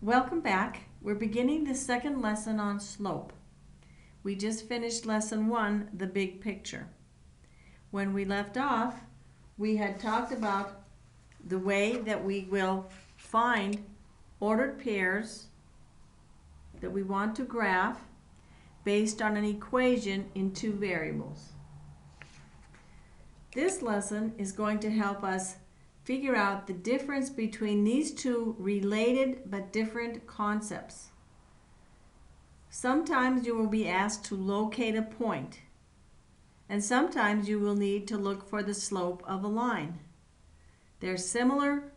Welcome back. We're beginning the second lesson on slope. We just finished lesson 1, the big picture. When we left off, we had talked about the way that we will find ordered pairs that we want to graph based on an equation in 2 variables. This lesson is going to help us figure out the difference between these two related but different concepts. Sometimes you will be asked to locate a point, and sometimes you will need to look for the slope of a line. They're similar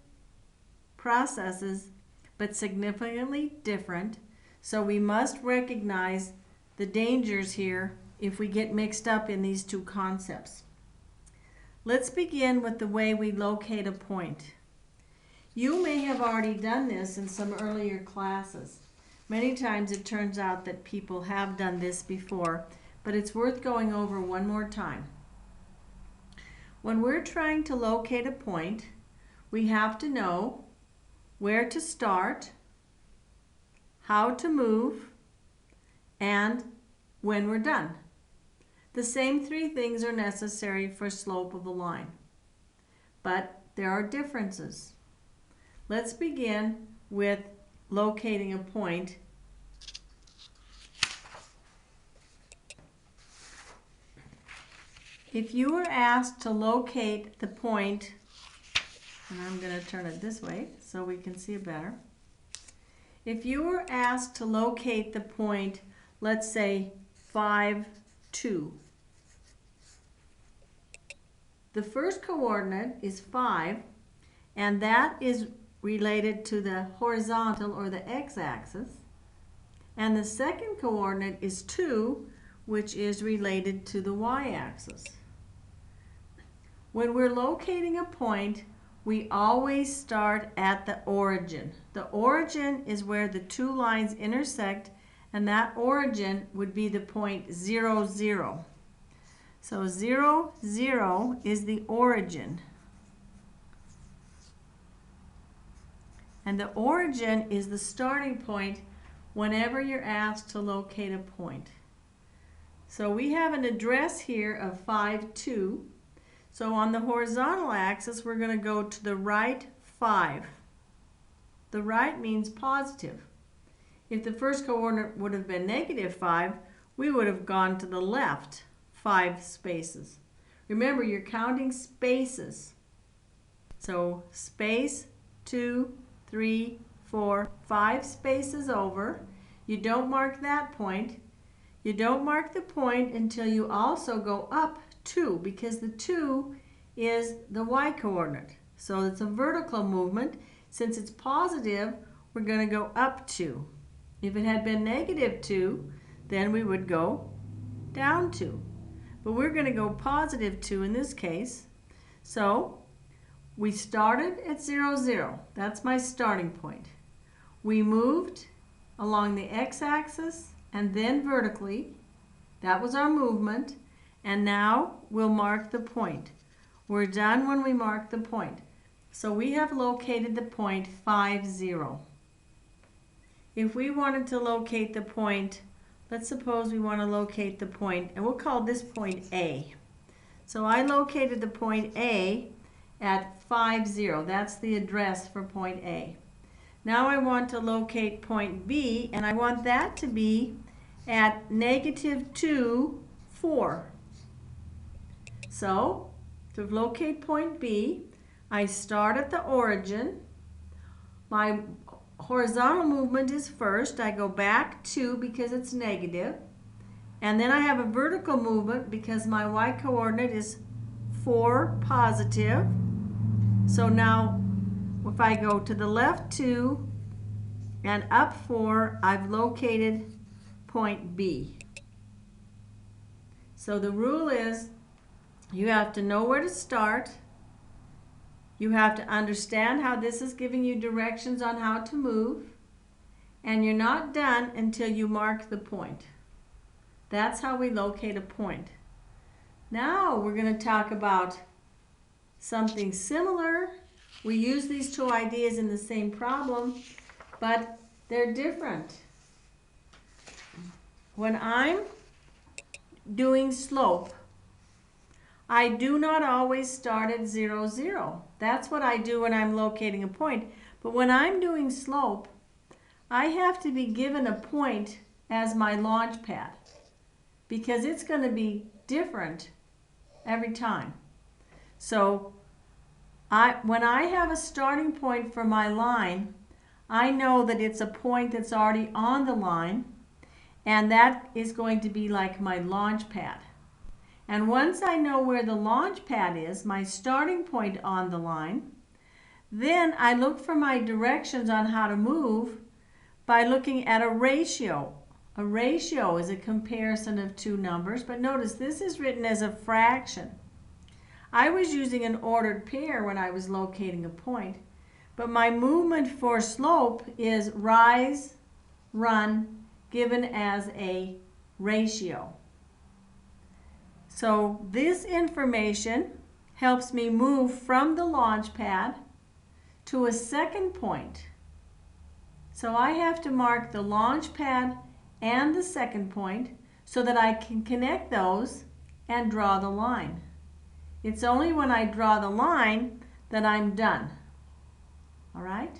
processes but significantly different, so we must recognize the dangers here if we get mixed up in these two concepts. Let's begin with the way we locate a point. You may have already done this in some earlier classes. Many times it turns out that people have done this before, but it's worth going over one more time. When we're trying to locate a point, we have to know where to start, how to move, and when we're done. The same 3 things are necessary for slope of a line, but there are differences. Let's begin with locating a point. If you were asked to locate the point, and I'm going to turn it this way so we can see it better. If you were asked to locate the point, let's say 5, 2. The first coordinate is 5, and that is related to the horizontal or the x-axis. And the second coordinate is 2, which is related to the y-axis. When we're locating a point, we always start at the origin. The origin is where the 2 lines intersect, and that origin would be the point 0, 0. So 0, 0 is the origin. And the origin is the starting point whenever you're asked to locate a point. So we have an address here of 5, 2. So on the horizontal axis, we're going to go to the right 5. The right means positive. If the first coordinate would have been -5, we would have gone to the left 5 spaces. Remember, you're counting spaces. So space 2, 3, 4, 5 spaces over. You don't mark that point. You don't mark the point until you also go up 2, because the 2 is the y-coordinate. So it's a vertical movement. Since it's positive, we're going to go up 2. If it had been -2, then we would go down 2. But we're going to go positive 2 in this case. So we started at 0, 0. That's my starting point. We moved along the x-axis and then vertically. That was our movement. And now we'll mark the point. We're done when we mark the point. So we have located the point 5, 0. If we wanted to locate the point, let's suppose we want to locate the point, and we'll call this point A. So I located the point A at 5, 0. That's the address for point A. Now I want to locate point B, and I want that to be at -2, 4. So to locate point B, I start at the origin. My horizontal movement is first. I go back 2 because it's negative. And then I have a vertical movement because my y-coordinate is 4 positive. So now if I go to the left 2 and up 4, I've located point B. So the rule is you have to know where to start. You have to understand how this is giving you directions on how to move. And you're not done until you mark the point. That's how we locate a point. Now we're going to talk about something similar. We use these 2 ideas in the same problem, but They're different. When I'm doing slope, I do not always start at 0, 0. That's what I do when I'm locating a point. But when I'm doing slope, I have to be given a point as my launch pad because it's going to be different every time. So when I have a starting point for my line, I know that it's a point that's already on the line, and that is going to be like my launch pad. And once I know where the launch pad is, my starting point on the line, then I look for my directions on how to move by looking at a ratio. A ratio is a comparison of two numbers, but notice this is written as a fraction. I was using an ordered pair when I was locating a point, but my movement for slope is rise, run, given as a ratio. So this information helps me move from the launch pad to a second point. So I have to mark the launch pad and the second point so that I can connect those and draw the line. It's only when I draw the line that I'm done. All right?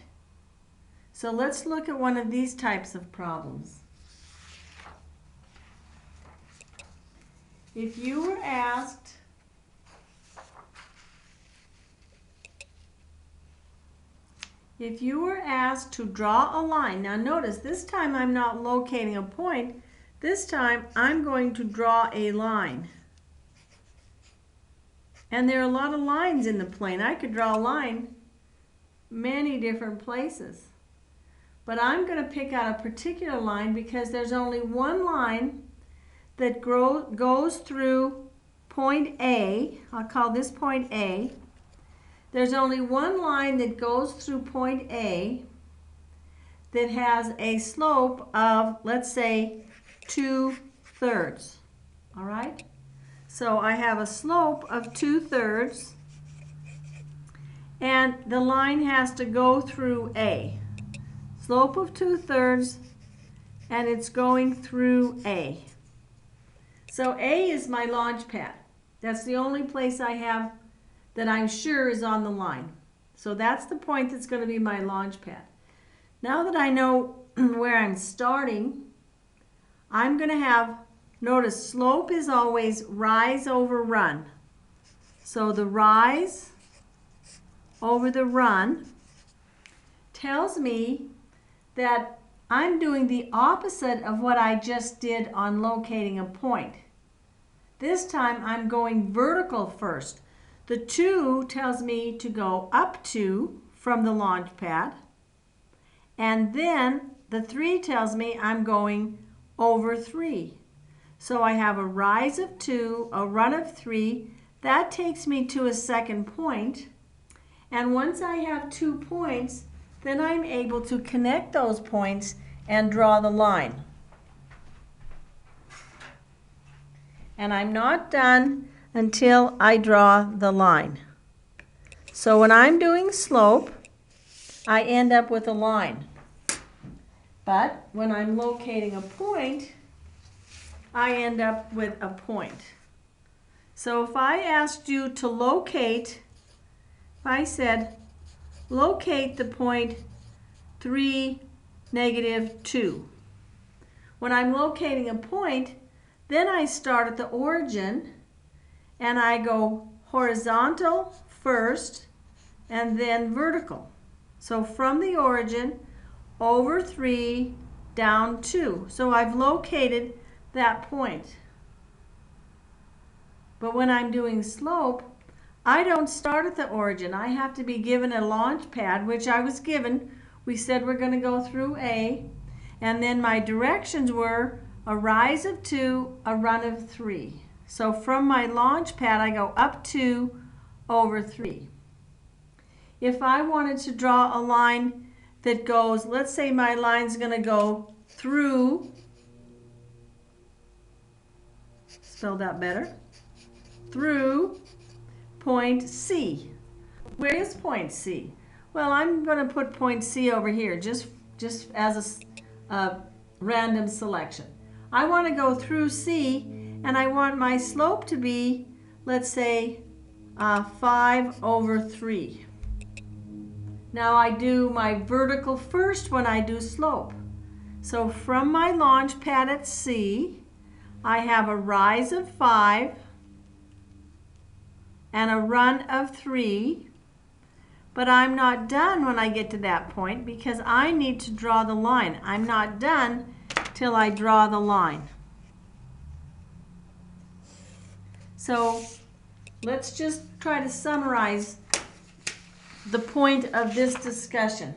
So let's look at one of these types of problems. If you were asked to draw a line, now notice this time I'm not locating a point, this time I'm going to draw a line. And there are a lot of lines in the plane. I could draw a line many different places. But I'm going to pick out a particular line because there's only one line that goes through point A. I'll call this point A. There's only one line that goes through point A that has a slope of, let's say, 2/3. All right? So I have a slope of 2/3, and the line has to go through A. Slope of 2/3, and it's going through A. So A is my launch pad. That's the only place I have that I'm sure is on the line. So that's the point that's going to be my launch pad. Now that I know where I'm starting, I'm going to have, notice slope is always rise over run. So the rise over the run tells me that I'm doing the opposite of what I just did on locating a point. This time I'm going vertical first. The 2 tells me to go up 2 from the launch pad, and then the 3 tells me I'm going over 3. So I have a rise of 2, a run of 3. That takes me to a second point, and once I have 2 points, then I'm able to connect those points and draw the line. And I'm not done until I draw the line. So when I'm doing slope, I end up with a line. But when I'm locating a point, I end up with a point. So if I asked you to locate, if I said, locate the point 3, -2. When I'm locating a point, then I start at the origin and I go horizontal first and then vertical. So from the origin, over 3, down 2. So I've located that point. But when I'm doing slope, I don't start at the origin. I have to be given a launch pad, which I was given. We said we're going to go through A, and then my directions were a rise of 2, a run of 3. So from my launch pad, I go up 2, over 3. If I wanted to draw a line that goes, let's say my line's going to go through, spell that better, through point C. Where is point C? Well, I'm going to put point C over here just just as a random selection. I want to go through C, and I want my slope to be, let's say, 5/3. Now I do my vertical first when I do slope. So from my launch pad at C, I have a rise of 5 and a run of 3, but I'm not done when I get to that point because I need to draw the line. I'm not done till I draw the line. So let's just try to summarize the point of this discussion.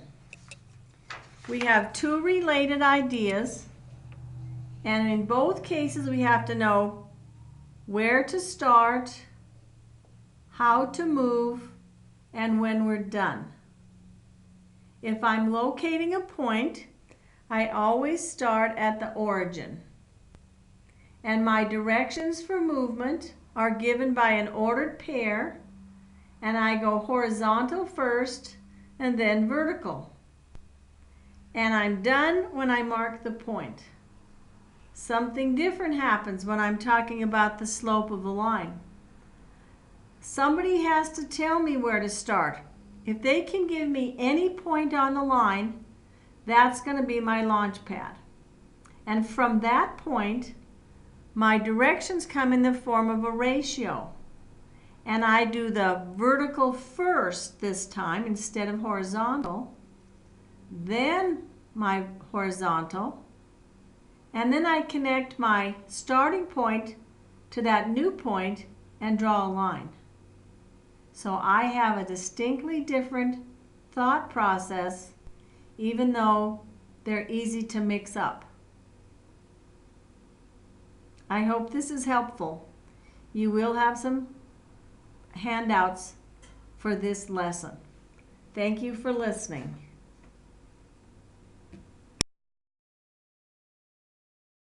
We have two related ideas, and in both cases we have to know where to start, how to move, and when we're done. If I'm locating a point, I always start at the origin. And my directions for movement are given by an ordered pair, and I go horizontal first and then vertical. And I'm done when I mark the point. Something different happens when I'm talking about the slope of a line. Somebody has to tell me where to start. If they can give me any point on the line, that's going to be my launch pad. And from that point, my directions come in the form of a ratio. And I do the vertical first this time instead of horizontal, then my horizontal, and then I connect my starting point to that new point and draw a line. So I have a distinctly different thought process, even though they're easy to mix up. I hope this is helpful. You will have some handouts for this lesson. Thank you for listening.